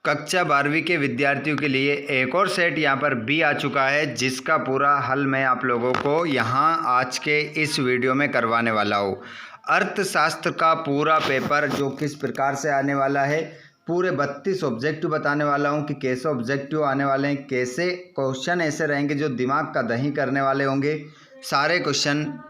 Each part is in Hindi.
कक्षा 12वीं के विद्यार्थियों के लिए एक और सेट यहाँ पर भी आ चुका है, जिसका पूरा हल मैं आप लोगों को यहाँ आज के इस वीडियो में करवाने वाला हूँ। अर्थशास्त्र का पूरा पेपर जो किस प्रकार से आने वाला है, पूरे 32 ऑब्जेक्टिव बताने वाला हूँ कि कैसे ऑब्जेक्टिव आने वाले हैं, कैसे क्वेश्चन ऐसे रहेंगे जो दिमाग का दही करने वाले होंगे। सारे क्वेश्चन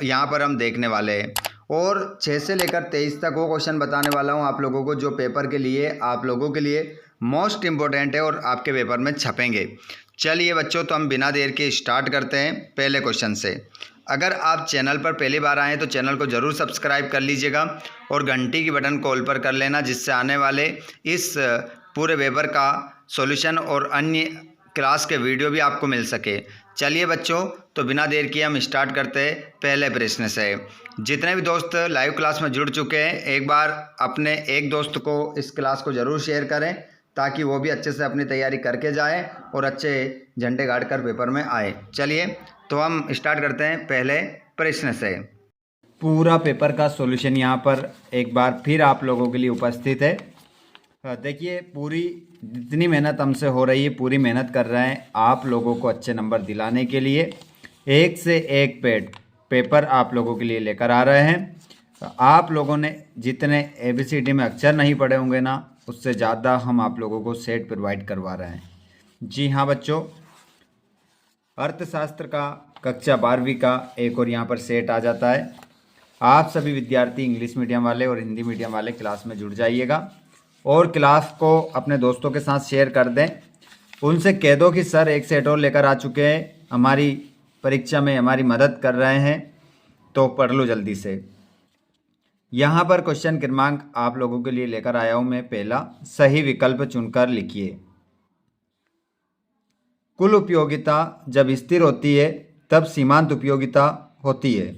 यहाँ पर हम देखने वाले हैं और 6 से लेकर 23 तक वो क्वेश्चन बताने वाला हूँ आप लोगों को, जो पेपर के लिए आप लोगों के लिए मोस्ट इम्पोर्टेंट है और आपके पेपर में छपेंगे। चलिए बच्चों, तो हम बिना देर के स्टार्ट करते हैं पहले क्वेश्चन से। अगर आप चैनल पर पहली बार आएँ तो चैनल को ज़रूर सब्सक्राइब कर लीजिएगा और घंटी की बटन कॉल पर कर लेना, जिससे आने वाले इस पूरे पेपर का सॉल्यूशन और अन्य क्लास के वीडियो भी आपको मिल सके। चलिए बच्चों, तो बिना देर किए हम स्टार्ट करते हैं पहले प्रश्न से। जितने भी दोस्त लाइव क्लास में जुड़ चुके हैं, एक बार अपने एक दोस्त को इस क्लास को ज़रूर शेयर करें, ताकि वो भी अच्छे से अपनी तैयारी करके जाए और अच्छे झंडे गाड़ कर पेपर में आए। चलिए, तो हम स्टार्ट करते हैं पहले प्रश्न से। पूरा पेपर का सॉल्यूशन यहाँ पर एक बार फिर आप लोगों के लिए उपस्थित है। देखिए, पूरी जितनी मेहनत हमसे हो रही है, पूरी मेहनत कर रहे हैं आप लोगों को अच्छे नंबर दिलाने के लिए। एक से एक पेपर आप लोगों के लिए लेकर आ रहे हैं। आप लोगों ने जितने ABCD में अक्षर नहीं पढ़े होंगे ना, उससे ज़्यादा हम आप लोगों को सेट प्रोवाइड करवा रहे हैं। जी हाँ बच्चों, अर्थशास्त्र का कक्षा 12वीं का एक और यहाँ पर सेट आ जाता है। आप सभी विद्यार्थी इंग्लिश मीडियम वाले और हिंदी मीडियम वाले क्लास में जुड़ जाइएगा और क्लास को अपने दोस्तों के साथ शेयर कर दें। उनसे कह दो कि सर एक सेट और लेकर आ चुके हैं, हमारी परीक्षा में हमारी मदद कर रहे हैं, तो पढ़ लो जल्दी से। यहाँ पर क्वेश्चन क्रमांक आप लोगों के लिए लेकर आया हूँ मैं। पहला, सही विकल्प चुनकर लिखिए। कुल उपयोगिता जब स्थिर होती है तब सीमांत उपयोगिता होती है।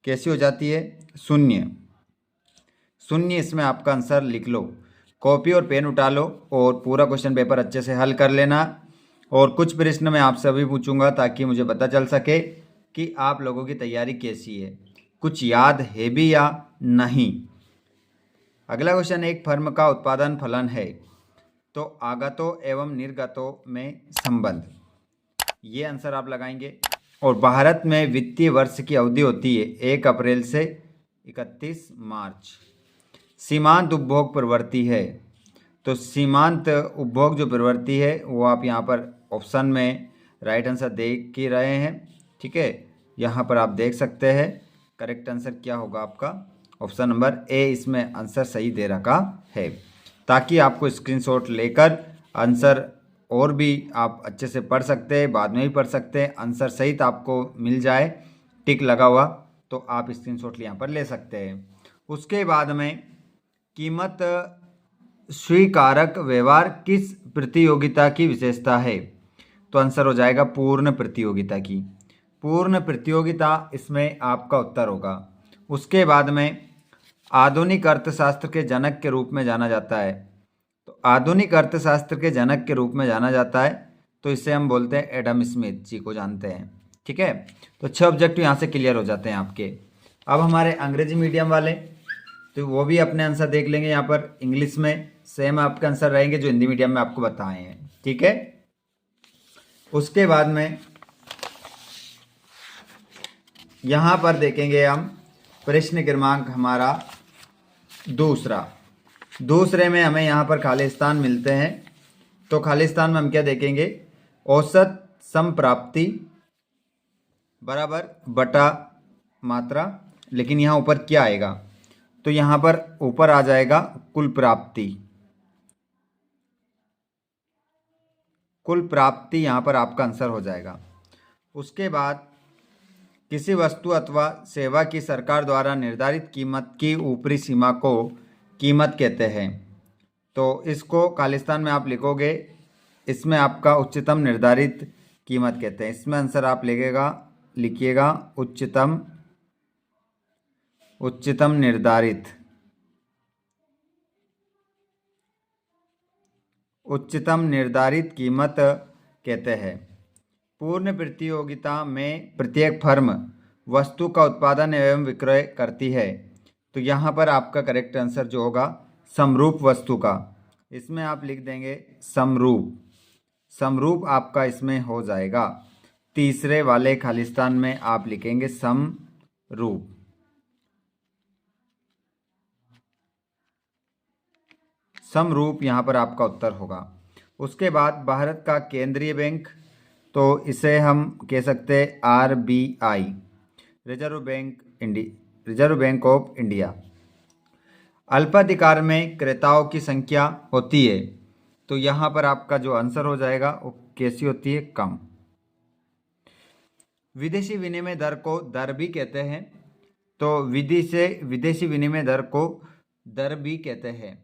कैसी हो जाती है? शून्य। शून्य इसमें आपका आंसर लिख लो। कॉपी और पेन उठा लो और पूरा क्वेश्चन पेपर अच्छे से हल कर लेना। और कुछ प्रश्न मैं आपसे अभी पूछूंगा ताकि मुझे पता चल सके कि आप लोगों की तैयारी कैसी है, कुछ याद है भी या नहीं। अगला क्वेश्चन, एक फर्म का उत्पादन फलन है तो आगतों एवं निर्गतों में संबंध। ये आंसर आप लगाएंगे। और भारत में वित्तीय वर्ष की अवधि होती है 1 अप्रैल से 31 मार्च। सीमांत उपभोग प्रवृत्ति है, तो सीमांत उपभोग जो प्रवृत्ति है वो आप यहाँ पर ऑप्शन में राइट आंसर देख के रहे हैं। ठीक है, यहाँ पर आप देख सकते हैं करेक्ट आंसर क्या होगा आपका। ऑप्शन नंबर ए इसमें आंसर सही दे रखा है, ताकि आपको स्क्रीनशॉट लेकर आंसर और भी आप अच्छे से पढ़ सकते हैं, बाद में भी पढ़ सकते हैं, आंसर सहित आपको मिल जाए टिक लगा हुआ, तो आप स्क्रीनशॉट यहाँ पर ले सकते हैं। उसके बाद में कीमत स्वीकारक व्यवहार किस प्रतियोगिता की विशेषता है? तो आंसर हो जाएगा पूर्ण प्रतियोगिता की। पूर्ण प्रतियोगिता इसमें आपका उत्तर होगा। उसके बाद में आधुनिक अर्थशास्त्र के जनक के रूप में जाना जाता है। तो आधुनिक अर्थशास्त्र के जनक के रूप में जाना जाता है, तो इसे हम बोलते हैं एडम स्मिथ जी को जानते हैं। ठीक है, तो 6 ऑब्जेक्टिव यहाँ से क्लियर हो जाते हैं आपके। अब हमारे अंग्रेजी मीडियम वाले, तो वो भी अपने आंसर देख लेंगे। यहाँ पर इंग्लिश में सेम आपके आंसर रहेंगे जो हिंदी मीडियम में आपको बताए हैं। ठीक है, उसके बाद में यहाँ पर देखेंगे हम प्रश्न क्रमांक हमारा दूसरे में हमें यहाँ पर खालिस्तान मिलते हैं। तो खालिस्तान में हम क्या देखेंगे? औसत समप्राप्ति बराबर बटा मात्रा, लेकिन यहाँ ऊपर क्या आएगा? तो यहाँ पर ऊपर आ जाएगा कुल प्राप्ति। कुल प्राप्ति यहाँ पर आपका आंसर हो जाएगा। उसके बाद किसी वस्तु अथवा सेवा की सरकार द्वारा निर्धारित कीमत की ऊपरी सीमा को कीमत कहते हैं। तो इसको खालिस्तान में आप लिखोगे, इसमें आपका उच्चतम निर्धारित कीमत कहते हैं। इसमें आंसर आप लिखिएगा उच्चतम निर्धारित कीमत कहते हैं। पूर्ण प्रतियोगिता में प्रत्येक फर्म वस्तु का उत्पादन एवं विक्रय करती है। तो यहाँ पर आपका करेक्ट आंसर जो होगा समरूप वस्तु का। इसमें आप लिख देंगे समरूप। समरूप आपका इसमें हो जाएगा। तीसरे वाले खालिस्तान में आप लिखेंगे समरूप। समरूप यहाँ पर आपका उत्तर होगा। उसके बाद भारत का केंद्रीय बैंक, तो इसे हम कह सकते हैं RBI, reserve bank of India. अल्पाधिकार में क्रेताओं की संख्या होती है, तो यहाँ पर आपका जो आंसर हो जाएगा वो कैसी होती है? कम। विदेशी विनिमय दर को दर भी कहते हैं, तो विदेशी विनिमय दर को दर भी कहते हैं।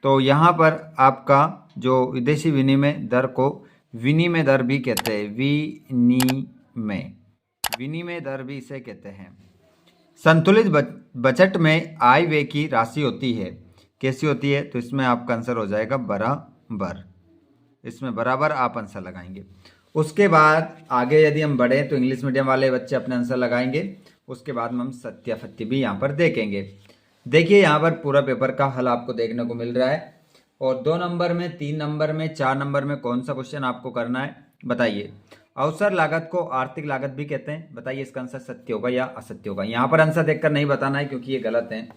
तो यहाँ पर आपका जो विदेशी विनिमय दर को विनिमय दर भी कहते हैं, विनिमय दर भी इसे कहते हैं। संतुलित बजट में आय व्यय की राशि होती है, कैसी होती है? तो इसमें आपका आंसर हो जाएगा बराबर। इसमें बराबर आप आंसर लगाएंगे। उसके बाद आगे यदि हम बढ़े तो इंग्लिश मीडियम वाले बच्चे अपने आंसर लगाएंगे। उसके बाद में हम सत्याफत्य भी यहाँ पर देखेंगे। देखिए यहाँ पर पूरा पेपर का हल आपको देखने को मिल रहा है, और 2 नंबर में, 3 नंबर में, 4 नंबर में कौन सा क्वेश्चन आपको करना है बताइए। अवसर लागत को आर्थिक लागत भी कहते हैं, बताइए इसका आंसर सत्य होगा या असत्य होगा। यहाँ पर आंसर देखकर नहीं बताना है क्योंकि ये गलत है।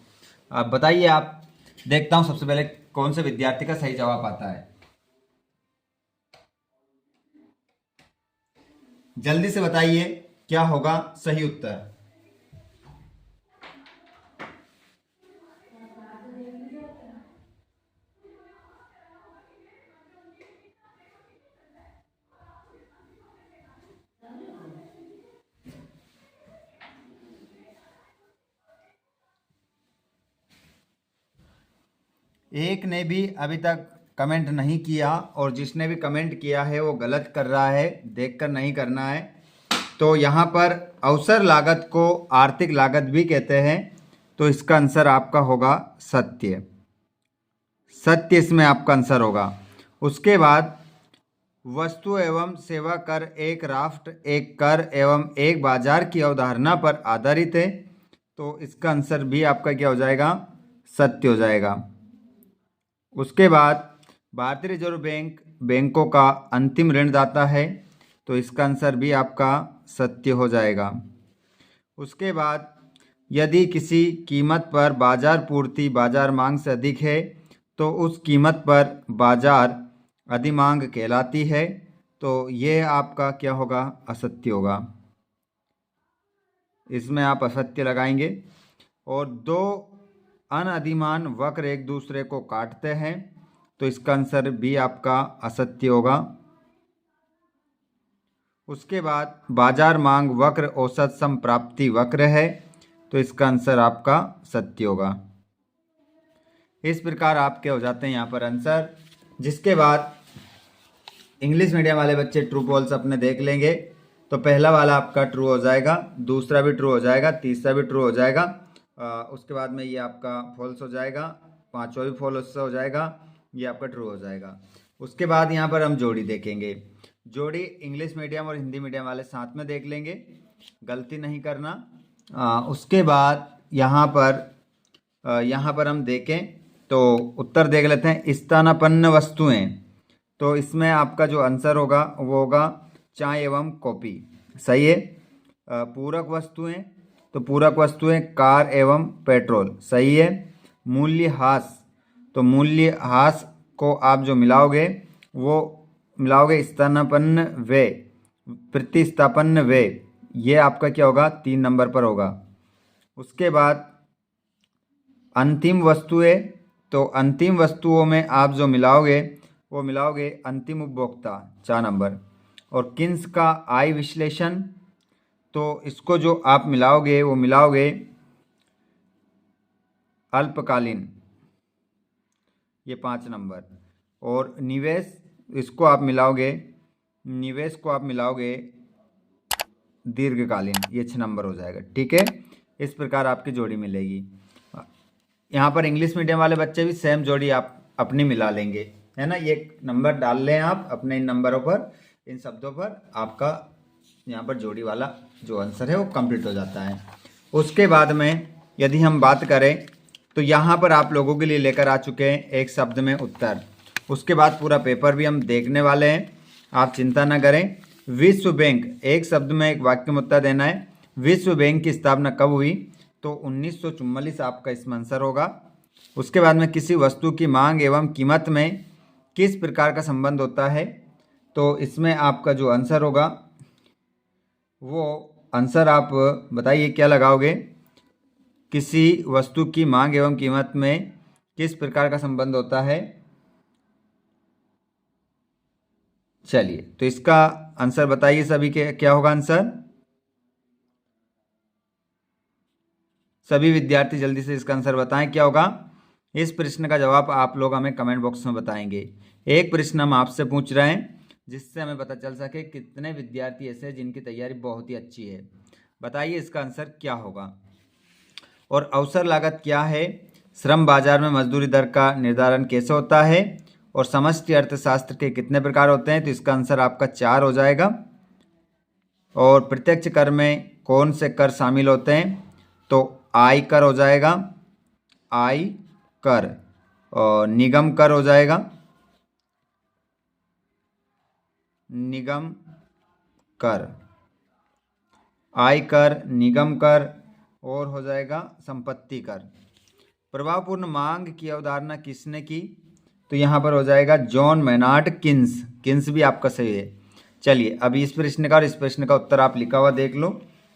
आप बताइए, आप देखता हूँ सबसे पहले कौन से विद्यार्थी का सही जवाब आता है। जल्दी से बताइए क्या होगा सही उत्तर। एक ने भी अभी तक कमेंट नहीं किया, और जिसने भी कमेंट किया है वो गलत कर रहा है, देखकर नहीं करना है। तो यहाँ पर अवसर लागत को आर्थिक लागत भी कहते हैं, तो इसका आंसर आपका होगा सत्य। सत्य इसमें आपका आंसर होगा। उसके बाद वस्तु एवं सेवा कर एक राष्ट्र, एक कर एवं एक बाजार की अवधारणा पर आधारित है, तो इसका आंसर भी आपका क्या हो जाएगा? सत्य हो जाएगा। उसके बाद भारतीय रिजर्व बैंक बैंकों का अंतिम ऋणदाता है, तो इसका आंसर भी आपका सत्य हो जाएगा। उसके बाद यदि किसी कीमत पर बाजार पूर्ति बाजार मांग से अधिक है, तो उस कीमत पर बाजार अधिमांग कहलाती है, तो ये आपका क्या होगा? असत्य होगा। इसमें आप असत्य लगाएंगे। और 2 अनअधिमान वक्र एक दूसरे को काटते हैं, तो इसका आंसर भी आपका असत्य होगा। उसके बाद बाजार मांग वक्र औसत संप्राप्ति वक्र है, तो इसका आंसर आपका सत्य होगा। इस प्रकार आपके हो जाते हैं यहाँ पर आंसर। जिसके बाद इंग्लिश मीडियम वाले बच्चे ट्रू फॉल्स अपने देख लेंगे, तो पहला वाला आपका ट्रू हो जाएगा, दूसरा भी ट्रू हो जाएगा, तीसरा भी ट्रू हो जाएगा। उसके बाद में ये आपका फॉल्स हो जाएगा, पांचवा भी फॉल्स हो जाएगा, ये आपका ट्रू हो जाएगा। उसके बाद यहाँ पर हम जोड़ी देखेंगे। जोड़ी इंग्लिश मीडियम और हिंदी मीडियम वाले साथ में देख लेंगे, गलती नहीं करना। उसके बाद यहाँ पर हम देखें तो उत्तर देख लेते हैं। स्थानापन्न वस्तुएं, तो इसमें आपका जो आंसर होगा वो होगा चाय एवं कॉफी, सही है। पूरक वस्तुएं, तो पूरक वस्तुएं कार एवं पेट्रोल, सही है। मूल्यह्रास, तो मूल्यह्रास को आप जो मिलाओगे वो मिलाओगे स्थानापन्न व्यय, प्रतिस्थापन्न व्यय, ये आपका क्या होगा? 3 नंबर पर होगा। उसके बाद अंतिम वस्तुएं, तो अंतिम वस्तुओं में आप जो मिलाओगे वो मिलाओगे अंतिम उपभोक्ता, 4 नंबर। और किन्स का आय विश्लेषण, तो इसको जो आप मिलाओगे वो मिलाओगे अल्पकालीन, ये 5 नंबर। और निवेश, इसको आप मिलाओगे, निवेश को आप मिलाओगे दीर्घकालीन, ये 6 नंबर हो जाएगा, ठीक है। इस प्रकार आपकी जोड़ी मिलेगी। यहाँ पर इंग्लिश मीडियम वाले बच्चे भी सेम जोड़ी आप अपनी मिला लेंगे, है ना। ये नंबर डाल लें आप अपने इन नंबरों पर, इन शब्दों पर, आपका यहाँ पर जोड़ी वाला जो आंसर है वो कंप्लीट हो जाता है। उसके बाद में यदि हम बात करें तो यहाँ पर आप लोगों के लिए लेकर आ चुके हैं एक शब्द में उत्तर। उसके बाद पूरा पेपर भी हम देखने वाले हैं, आप चिंता ना करें। विश्व बैंक, एक शब्द में एक वाक्य में उत्तर देना है। विश्व बैंक की स्थापना कब हुई? तो 1944 आपका इसमें आंसर होगा। उसके बाद में किसी वस्तु की मांग एवं कीमत में किस प्रकार का संबंध होता है? तो इसमें आपका जो आंसर होगा वो आंसर आप बताइए क्या लगाओगे? किसी वस्तु की मांग एवं कीमत में किस प्रकार का संबंध होता है? चलिए, तो इसका आंसर बताइए सभी के, क्या होगा आंसर? सभी विद्यार्थी जल्दी से इसका आंसर बताएं क्या होगा। इस प्रश्न का जवाब आप लोग हमें कमेंट बॉक्स में बताएंगे। एक प्रश्न हम आपसे पूछ रहे हैं जिससे हमें पता चल सके कितने विद्यार्थी ऐसे हैं जिनकी तैयारी बहुत ही अच्छी है। बताइए इसका आंसर क्या होगा। और अवसर लागत क्या है? श्रम बाजार में मजदूरी दर का निर्धारण कैसे होता है? और समष्टि अर्थशास्त्र के कितने प्रकार होते हैं? तो इसका आंसर आपका 4 हो जाएगा। और प्रत्यक्ष कर में कौन से कर शामिल होते हैं? तो आय कर हो जाएगा, आय कर, और निगम कर हो जाएगा, निगम कर, आय कर, निगम कर, और हो जाएगा संपत्ति कर। प्रभावपूर्ण मांग की अवधारणा किसने की? तो यहाँ पर हो जाएगा जॉन मेनार्ड किन्स। किन्स भी आपका सही है। चलिए, अभी इस प्रश्न का और इस प्रश्न का उत्तर आप लिखा हुआ देख लो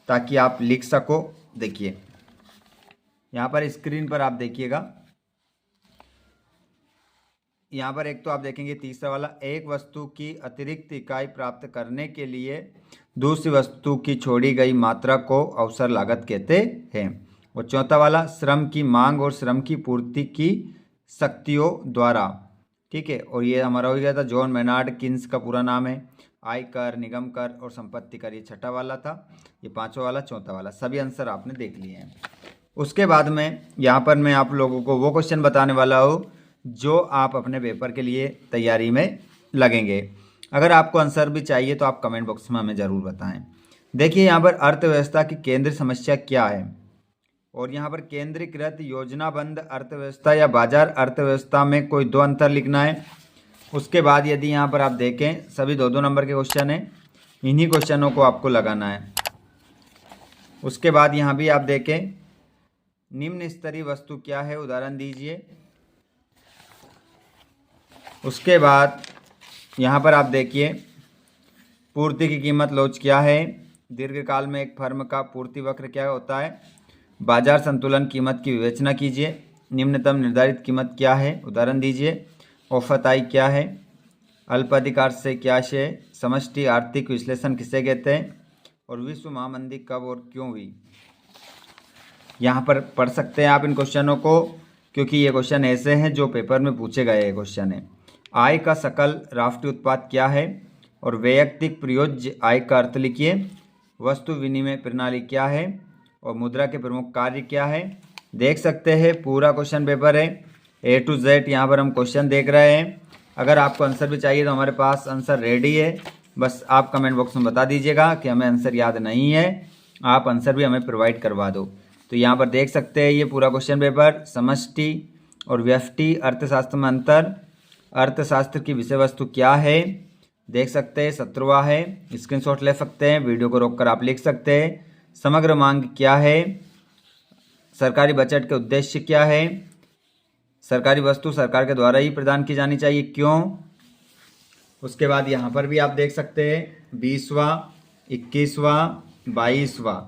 ताकि आप लिख सको। देखिए यहाँ पर स्क्रीन पर आप देखिएगा, यहाँ पर एक तो आप देखेंगे तीसरा वाला, एक वस्तु की अतिरिक्त इकाई प्राप्त करने के लिए दूसरी वस्तु की छोड़ी गई मात्रा को अवसर लागत कहते हैं। और चौथा वाला, श्रम की मांग और श्रम की पूर्ति की शक्तियों द्वारा। ठीक है, और ये हमारा हो गया था जॉन मेनार्ड किन्स का पूरा नाम है। आय कर, निगम कर और संपत्ति कर, ये छठा वाला था, ये पांचवा वाला, चौथा वाला, सभी आंसर आपने देख लिए हैं। उसके बाद में यहाँ पर मैं आप लोगों को वो क्वेश्चन बताने वाला हूँ जो आप अपने पेपर के लिए तैयारी में लगेंगे। अगर आपको आंसर भी चाहिए तो आप कमेंट बॉक्स में हमें ज़रूर बताएं। देखिए यहाँ पर अर्थव्यवस्था की केंद्र समस्या क्या है, और यहाँ पर केंद्रीकृत योजनाबद्ध अर्थव्यवस्था या बाजार अर्थव्यवस्था में कोई दो अंतर लिखना है। उसके बाद यदि यहाँ पर आप देखें सभी 2-2 नंबर के क्वेश्चन हैं, इन्हीं क्वेश्चनों को आपको लगाना है। उसके बाद यहाँ भी आप देखें निम्न स्तरीय वस्तु क्या है, उदाहरण दीजिए। उसके बाद यहाँ पर आप देखिए पूर्ति की कीमत लोच क्या है, दीर्घकाल में एक फर्म का पूर्ति वक्र क्या होता है, बाजार संतुलन कीमत की विवेचना कीजिए, निम्नतम निर्धारित कीमत क्या है, उदाहरण दीजिए, औसत आय क्या है, अल्पाधिकार से क्या है, समष्टि आर्थिक विश्लेषण किसे कहते हैं, और विश्व महामंदी कब और क्यों हुई। यहाँ पर पढ़ सकते हैं आप इन क्वेश्चनों को, क्योंकि ये क्वेश्चन ऐसे हैं जो पेपर में पूछे गए क्वेश्चन है। आय का सकल राष्ट्रीय उत्पाद क्या है, और वैयक्तिक प्रयोज्य आय का अर्थ लिखिए, वस्तु विनिमय प्रणाली क्या है, और मुद्रा के प्रमुख कार्य क्या है। देख सकते हैं पूरा क्वेश्चन पेपर है A to Z, यहाँ पर हम क्वेश्चन देख रहे हैं। अगर आपको आंसर भी चाहिए तो हमारे पास आंसर रेडी है, बस आप कमेंट बॉक्स में बता दीजिएगा कि हमें आंसर याद नहीं है, आप आंसर भी हमें प्रोवाइड करवा दो। तो यहाँ पर देख सकते हैं ये पूरा क्वेश्चन पेपर, समष्टि और व्यष्टि अर्थशास्त्र में अंतर, अर्थशास्त्र की विषय वस्तु क्या है, देख सकते हैं 17वां है, स्क्रीनशॉट ले सकते हैं, वीडियो को रोककर आप लिख सकते हैं। समग्र मांग क्या है, सरकारी बजट के उद्देश्य क्या है, सरकारी वस्तु सरकार के द्वारा ही प्रदान की जानी चाहिए, क्यों। उसके बाद यहाँ पर भी आप देख सकते हैं 20वां, 21वां, 22वां,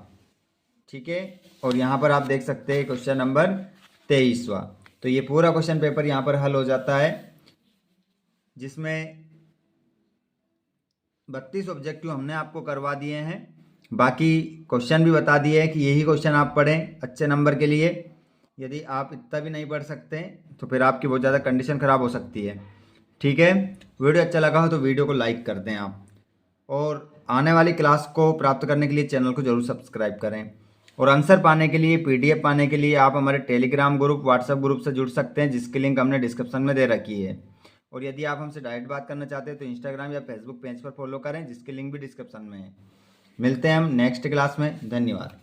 ठीक है। और यहाँ पर आप देख सकते हैं क्वेश्चन नंबर 23वां। तो ये पूरा क्वेश्चन पेपर यहाँ पर हल हो जाता है, जिसमें 32 ऑब्जेक्टिव हमने आपको करवा दिए हैं, बाकी क्वेश्चन भी बता दिए हैं कि यही क्वेश्चन आप पढ़ें अच्छे नंबर के लिए। यदि आप इतना भी नहीं पढ़ सकते तो फिर आपकी बहुत ज़्यादा कंडीशन ख़राब हो सकती है, ठीक है। वीडियो अच्छा लगा हो तो वीडियो को लाइक कर दें आप, और आने वाली क्लास को प्राप्त करने के लिए चैनल को जरूर सब्सक्राइब करें। और आंसर पाने के लिए, PDF पाने के लिए आप हमारे टेलीग्राम ग्रुप, व्हाट्सएप ग्रुप से जुड़ सकते हैं, जिसकी लिंक हमने डिस्क्रिप्शन में दे रखी है। और यदि आप हमसे डायरेक्ट बात करना चाहते हैं तो इंस्टाग्राम या फेसबुक पेज पर फॉलो करें, जिसकी लिंक भी डिस्क्रिप्शन में है। मिलते हैं हम नेक्स्ट क्लास में, धन्यवाद।